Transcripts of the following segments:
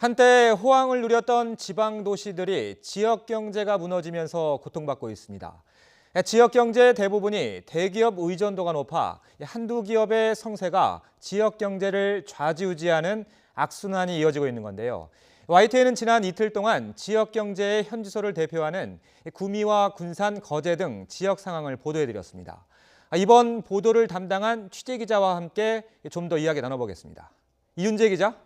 한때 호황을 누렸던 지방 도시들이 지역 경제가 무너지면서 고통받고 있습니다. 지역 경제 대부분이 대기업 의존도가 높아 한두 기업의 성세가 지역 경제를 좌지우지하는 악순환이 이어지고 있는 건데요. YTN은 지난 이틀 동안 지역 경제의 현지소를 대표하는 구미와 군산, 거제 등 지역 상황을 보도해드렸습니다. 이번 보도를 담당한 취재기자와 함께 좀 더 이야기 나눠보겠습니다. 이윤재 기자.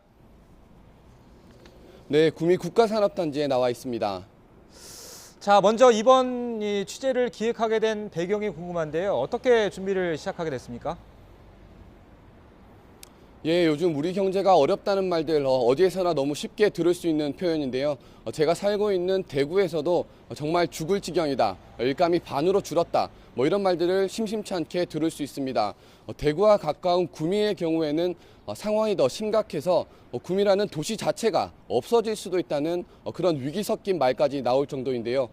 네, 구미 국가산업단지에 나와 있습니다. 자, 먼저 이번 취재를 기획하게 된 배경이 궁금한데요. 어떻게 준비를 시작하게 됐습니까? 예, 요즘 우리 경제가 어렵다는 말들 어디에서나 너무 쉽게 들을 수 있는 표현인데요. 제가 살고 있는 대구에서도 정말 죽을 지경이다, 일감이 반으로 줄었다, 이런 말들을 심심치 않게 들을 수 있습니다. 대구와 가까운 구미의 경우에는 상황이 더 심각해서 구미라는 도시 자체가 없어질 수도 있다는 그런 위기 섞인 말까지 나올 정도인데요.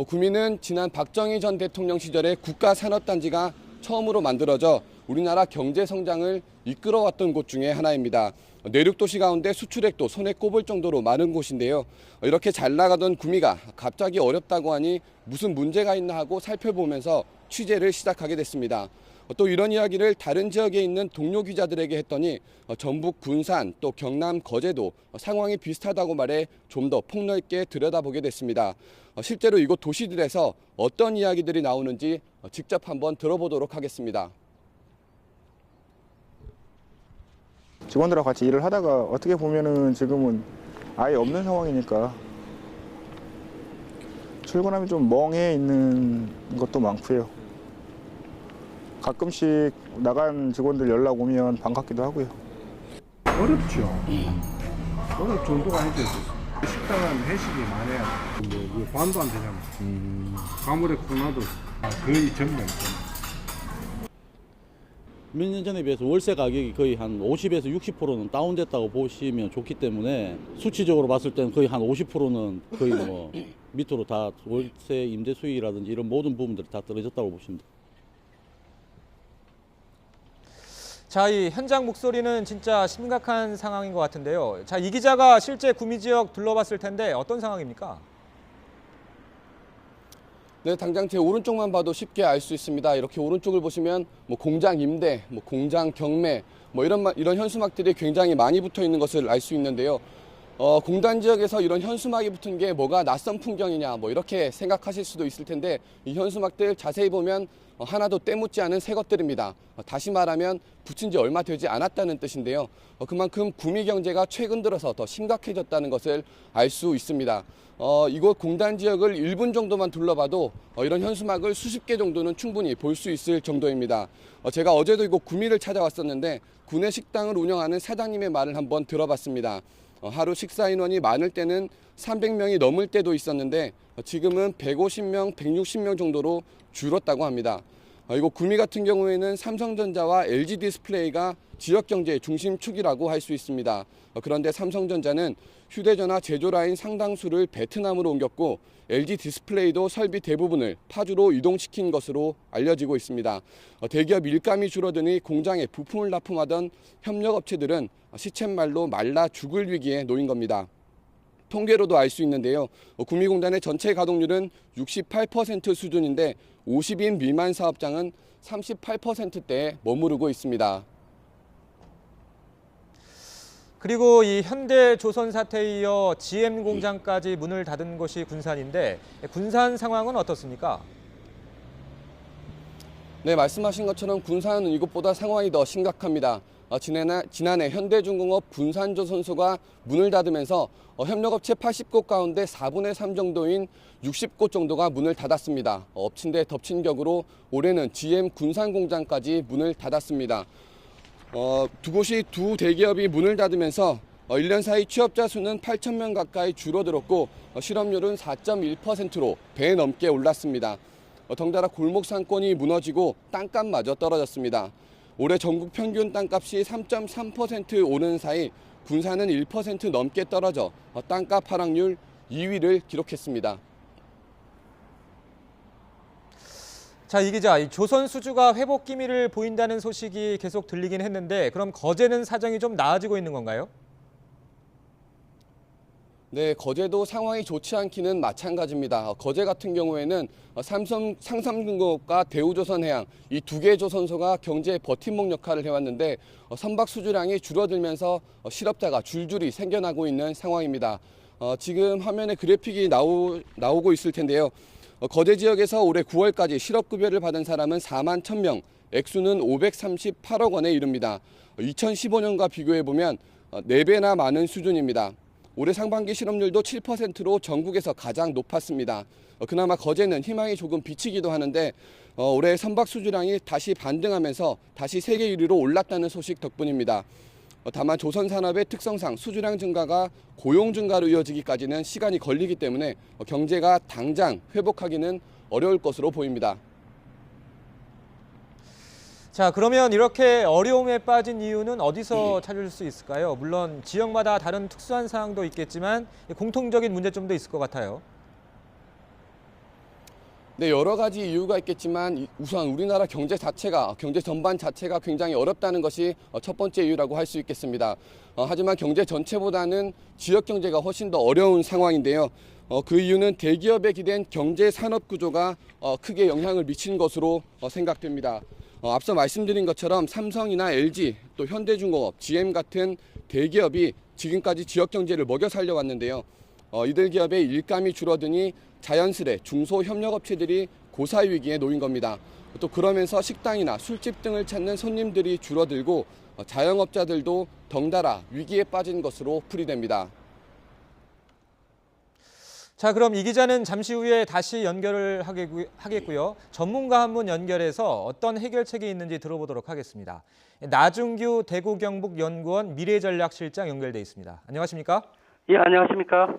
구미는 지난 박정희 전 대통령 시절에 국가산업단지가 처음으로 만들어져 우리나라 경제 성장을 이끌어왔던 곳 중에 하나입니다. 내륙 도시 가운데 수출액도 손에 꼽을 정도로 많은 곳인데요. 이렇게 잘 나가던 구미가 갑자기 어렵다고 하니 무슨 문제가 있나 하고 살펴보면서 취재를 시작하게 됐습니다. 또 이런 이야기를 다른 지역에 있는 동료 기자들에게 했더니 전북 군산 또 경남 거제도 상황이 비슷하다고 말해 좀 더 폭넓게 들여다보게 됐습니다. 실제로 이곳 도시들에서 어떤 이야기들이 나오는지 직접 한번 들어보도록 하겠습니다. 직원들하고 같이 일을 하다가 어떻게 보면은 지금은 아예 없는 상황이니까 출근하면 좀 멍해 있는 것도 많고요. 가끔씩 나간 직원들 연락 오면 반갑기도 하고요. 어렵죠. 어렵 정도가 아니죠. 식당은 회식이 많아야 뭐 반도 안 되냐면 가물에 코나도 거의 전면. 몇 년 전에 비해서 월세 가격이 거의 한 50에서 60%는 다운됐다고 보시면 좋기 때문에 수치적으로 봤을 때는 거의 한 50%는 거의 뭐 밑으로 다 월세 임대 수익이라든지 이런 모든 부분들이 다 떨어졌다고 보시면 됩니다. 자, 이 현장 목소리는 진짜 심각한 상황인 것 같은데요. 자, 이 기자가 실제 구미 지역 둘러봤을 텐데 어떤 상황입니까? 네, 당장 제 오른쪽만 봐도 쉽게 알 수 있습니다. 이렇게 오른쪽을 보시면 공장 임대, 공장 경매, 이런 현수막들이 굉장히 많이 붙어 있는 것을 알 수 있는데요. 공단 지역에서 이런 현수막이 붙은 게 뭐가 낯선 풍경이냐, 이렇게 생각하실 수도 있을 텐데 이 현수막들 자세히 보면 하나도 때묻지 않은 새 것들입니다. 다시 말하면 붙인 지 얼마 되지 않았다는 뜻인데요. 그만큼 구미 경제가 최근 들어서 더 심각해졌다는 것을 알 수 있습니다. 이곳 공단 지역을 1분 정도만 둘러봐도 이런 현수막을 수십 개 정도는 충분히 볼 수 있을 정도입니다. 제가 어제도 이곳 구미를 찾아왔었는데 구내 식당을 운영하는 사장님의 말을 한번 들어봤습니다. 하루 식사 인원이 많을 때는 300명이 넘을 때도 있었는데 지금은 150명, 160명 정도로 줄었다고 합니다. 이곳 구미 같은 경우에는 삼성전자와 LG 디스플레이가 지역 경제의 중심축이라고 할 수 있습니다. 그런데 삼성전자는 휴대전화 제조 라인 상당수를 베트남으로 옮겼고 LG 디스플레이도 설비 대부분을 파주로 이동시킨 것으로 알려지고 있습니다. 대기업 일감이 줄어드니 공장에 부품을 납품하던 협력업체들은 시쳇말로 말라 죽을 위기에 놓인 겁니다. 통계로도 알 수 있는데요. 구미공단의 전체 가동률은 68% 수준인데 50인 미만 사업장은 38%대에 머무르고 있습니다. 그리고 이 현대조선 사태에 이어 GM 공장까지 문을 닫은 곳이 군산인데 군산 상황은 어떻습니까? 네, 말씀하신 것처럼 군산은 이것보다 상황이 더 심각합니다. 지난해 현대중공업 군산조선소가 문을 닫으면서 협력업체 80곳 가운데 4분의 3 정도인 60곳 정도가 문을 닫았습니다. 엎친 데 덮친 격으로 올해는 GM 군산공장까지 문을 닫았습니다. 두 대기업이 문을 닫으면서 1년 사이 취업자 수는 8,000명 가까이 줄어들었고 실업률은 4.1%로 배 넘게 올랐습니다. 덩달아 골목 상권이 무너지고 땅값마저 떨어졌습니다. 올해 전국 평균 땅값이 3.3% 오른 사이 군산은 1% 넘게 떨어져 땅값 하락률 2위를 기록했습니다. 자, 이 기자, 이 조선 수주가 회복 기미를 보인다는 소식이 계속 들리긴 했는데 그럼 거제는 사정이 좀 나아지고 있는 건가요? 네, 거제도 상황이 좋지 않기는 마찬가지입니다. 거제 같은 경우에는 삼성중공업과 대우조선해양 이 두 개의 조선소가 경제의 버팀목 역할을 해왔는데 선박 수주량이 줄어들면서 실업자가 줄줄이 생겨나고 있는 상황입니다. 지금 화면에 그래픽이 나오고 있을 텐데요. 거제 지역에서 올해 9월까지 실업급여를 받은 사람은 4만 1,000명, 액수는 538억 원에 이릅니다. 2015년과 비교해보면 4배나 많은 수준입니다. 올해 상반기 실업률도 7%로 전국에서 가장 높았습니다. 그나마 거제는 희망이 조금 비치기도 하는데 올해 선박 수주량이 다시 반등하면서 다시 세계 1위로 올랐다는 소식 덕분입니다. 다만 조선산업의 특성상 수주량 증가가 고용 증가로 이어지기까지는 시간이 걸리기 때문에 경제가 당장 회복하기는 어려울 것으로 보입니다. 자, 그러면 이렇게 어려움에 빠진 이유는 어디서 찾을 수 있을까요? 물론 지역마다 다른 특수한 사항도 있겠지만 공통적인 문제점도 있을 것 같아요. 네, 여러 가지 이유가 있겠지만 우선 우리나라 경제 전반 자체가 굉장히 어렵다는 것이 첫 번째 이유라고 할 수 있겠습니다. 하지만 경제 전체보다는 지역 경제가 훨씬 더 어려운 상황인데요. 그 이유는 대기업에 기댄 경제 산업 구조가 크게 영향을 미친 것으로 생각됩니다. 앞서 말씀드린 것처럼 삼성이나 LG, 또 현대중공업, GM 같은 대기업이 지금까지 지역 경제를 먹여 살려왔는데요. 이들 기업의 일감이 줄어드니 자연스레 중소협력업체들이 고사의 위기에 놓인 겁니다. 또 그러면서 식당이나 술집 등을 찾는 손님들이 줄어들고 자영업자들도 덩달아 위기에 빠진 것으로 풀이됩니다. 자, 그럼 이 기자는 잠시 후에 다시 연결을 하겠고요. 전문가 한 분 연결해서 어떤 해결책이 있는지 들어보도록 하겠습니다. 나중규 대구경북연구원 미래전략실장 연결돼 있습니다. 안녕하십니까? 예, 안녕하십니까?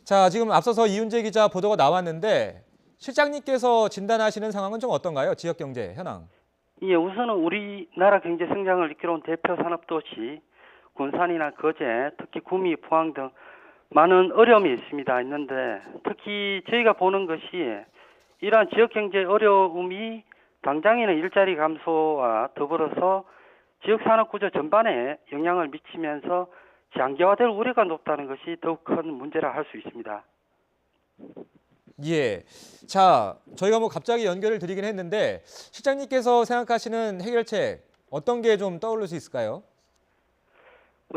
자, 지금 앞서서 이윤재 기자 보도가 나왔는데 실장님께서 진단하시는 상황은 좀 어떤가요? 지역 경제 현황. 예, 우선은 우리나라 경제 성장을 이끌어온 대표 산업도시 군산이나 거제, 특히 구미, 포항 등 많은 어려움이 있는데 특히 저희가 보는 것이 이러한 지역 경제 어려움이 당장에는 일자리 감소와 더불어서 지역 산업 구조 전반에 영향을 미치면서 장기화될 우려가 높다는 것이 더욱 큰 문제라 할 수 있습니다. 예. 자, 저희가 뭐 갑자기 연결을 드리긴 했는데 실장님께서 생각하시는 해결책 어떤 게 좀 떠오를 수 있을까요?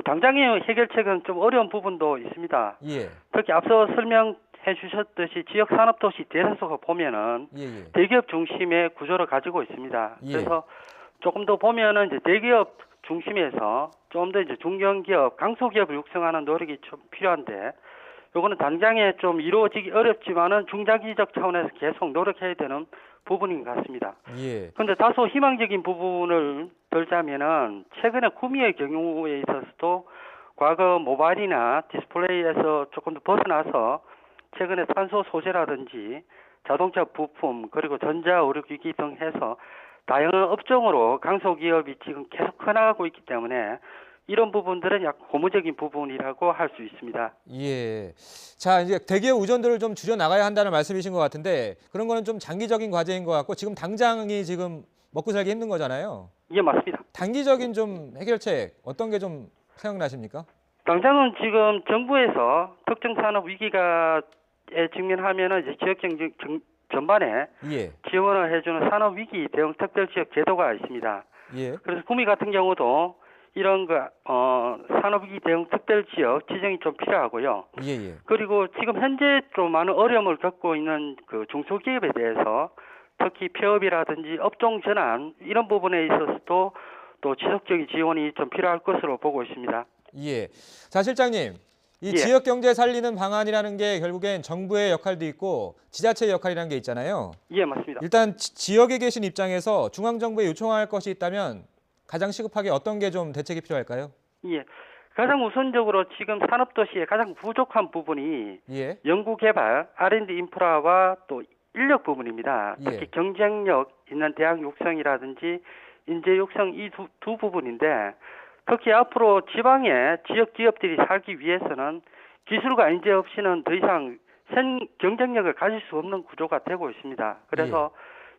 당장의 해결책은 좀 어려운 부분도 있습니다. 예. 특히 앞서 설명해 주셨듯이 지역 산업도시 대다수가 보면은 예. 대기업 중심의 구조를 가지고 있습니다. 예. 그래서 조금 더 보면은 이제 대기업 중심에서 좀 더 이제 중견기업, 강소기업을 육성하는 노력이 좀 필요한데, 요거는 당장에 좀 이루어지기 어렵지만은 중장기적 차원에서 계속 노력해야 되는 부분인 것 같습니다. 예. 그런데 다소 희망적인 부분을 들자면은 최근에 구미의 경우에 있어서도 과거 모바일이나 디스플레이에서 조금 더 벗어나서 최근에 탄소 소재라든지 자동차 부품 그리고 전자의료기기 등 해서 다양한 업종으로 강소기업이 지금 계속 커나가고 있기 때문에 이런 부분들은 약 고무적인 부분이라고 할 수 있습니다. 예. 자, 이제 대기업 의존도를 좀 줄여 나가야 한다는 말씀이신 것 같은데 그런 거는 좀 장기적인 과제인 것 같고 지금 당장이 지금 먹고 살기 힘든 거잖아요. 예, 맞습니다. 단기적인 좀 해결책 어떤 게 좀 생각나십니까? 당장은 지금 정부에서 특정 산업 위기가 직면하면은 이제 지역 경제 전반에 예. 지원을 해주는 산업 위기 대응 특별 지역 제도가 있습니다. 예. 그래서 구미 같은 경우도 이런 산업 위기 대응 특별 지역 지정이 좀 필요하고요. 예. 그리고 지금 현재 좀 많은 어려움을 겪고 있는 그 중소기업에 대해서 특히 폐업이라든지 업종 전환 이런 부분에 있어서도 또 지속적인 지원이 좀 필요할 것으로 보고 있습니다. 예. 자, 실장님. 이 예. 지역 경제 살리는 방안이라는 게 결국엔 정부의 역할도 있고 지자체의 역할이라는 게 있잖아요. 예, 맞습니다. 일단 지역에 계신 입장에서 중앙정부에 요청할 것이 있다면 가장 시급하게 어떤 게 좀 대책이 필요할까요? 예. 가장 우선적으로 지금 산업도시의 가장 부족한 부분이 예. 연구개발, R&D 인프라와 또 인력 부분입니다. 예. 특히 경쟁력 있는 대학 육성이라든지 인재 육성 이 두 부분인데 특히 앞으로 지방의 지역 기업들이 살기 위해서는 기술과 인재 없이는 더 이상 경쟁력을 가질 수 없는 구조가 되고 있습니다. 그래서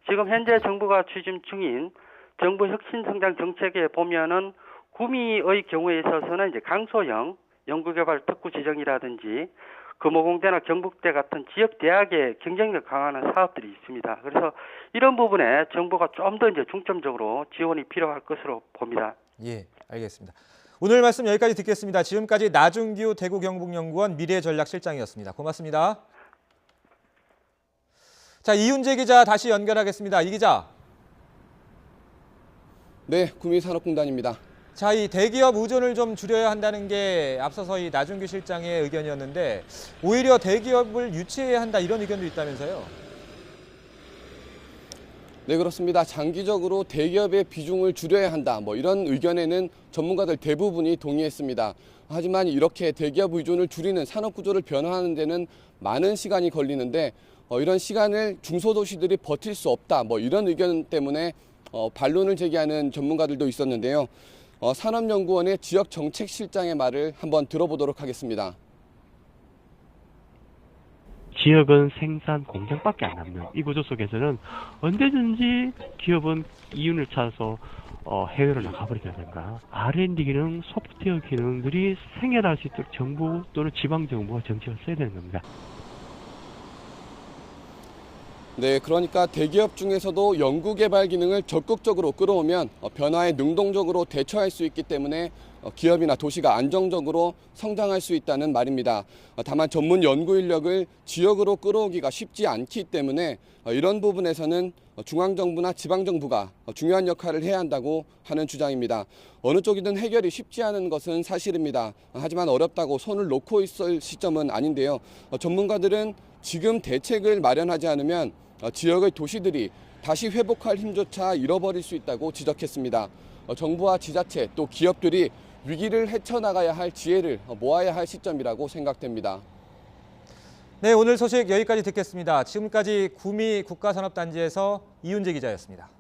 지금 현재 정부가 추진 중인 정부 혁신성장 정책에 보면은 구미의 경우에 있어서는 이제 강소형 연구개발 특구 지정이라든지 금호공대나 경북대 같은 지역 대학의 경쟁력 강화하는 사업들이 있습니다. 그래서 이런 부분에 정부가 좀 더 이제 중점적으로 지원이 필요할 것으로 봅니다. 예, 알겠습니다. 오늘 말씀 여기까지 듣겠습니다. 지금까지 나준규 대구경북연구원 미래전략실장이었습니다. 고맙습니다. 자, 이윤재 기자 다시 연결하겠습니다. 이 기자. 네, 구미산업공단입니다. 자, 이 대기업 의존을 좀 줄여야 한다는 게 앞서서 이 나준규 실장의 의견이었는데 오히려 대기업을 유치해야 한다 이런 의견도 있다면서요? 네, 그렇습니다. 장기적으로 대기업의 비중을 줄여야 한다. 이런 의견에는 전문가들 대부분이 동의했습니다. 하지만 이렇게 대기업 의존을 줄이는 산업 구조를 변화하는 데는 많은 시간이 걸리는데 이런 시간을 중소도시들이 버틸 수 없다. 이런 의견 때문에 반론을 제기하는 전문가들도 있었는데요. 산업연구원의 지역정책실장의 말을 한번 들어보도록 하겠습니다. 지역은 생산 공장밖에 안 남는 이 구조 속에서는 언제든지 기업은 이윤을 찾아서 해외로 나가버리다든가 R&D 기능, 소프트웨어 기능들이 생겨날 수 있도록 정부 또는 지방정부가 정책을 써야 되는 겁니다. 네, 그러니까 대기업 중에서도 연구개발 기능을 적극적으로 끌어오면 변화에 능동적으로 대처할 수 있기 때문에 기업이나 도시가 안정적으로 성장할 수 있다는 말입니다. 다만 전문 연구 인력을 지역으로 끌어오기가 쉽지 않기 때문에 이런 부분에서는 중앙정부나 지방정부가 중요한 역할을 해야 한다고 하는 주장입니다. 어느 쪽이든 해결이 쉽지 않은 것은 사실입니다. 하지만 어렵다고 손을 놓고 있을 시점은 아닌데요. 전문가들은 지금 대책을 마련하지 않으면 지역의 도시들이 다시 회복할 힘조차 잃어버릴 수 있다고 지적했습니다. 정부와 지자체 또 기업들이 위기를 헤쳐나가야 할 지혜를 모아야 할 시점이라고 생각됩니다. 네, 오늘 소식 여기까지 듣겠습니다. 지금까지 구미 국가산업단지에서 이윤재 기자였습니다.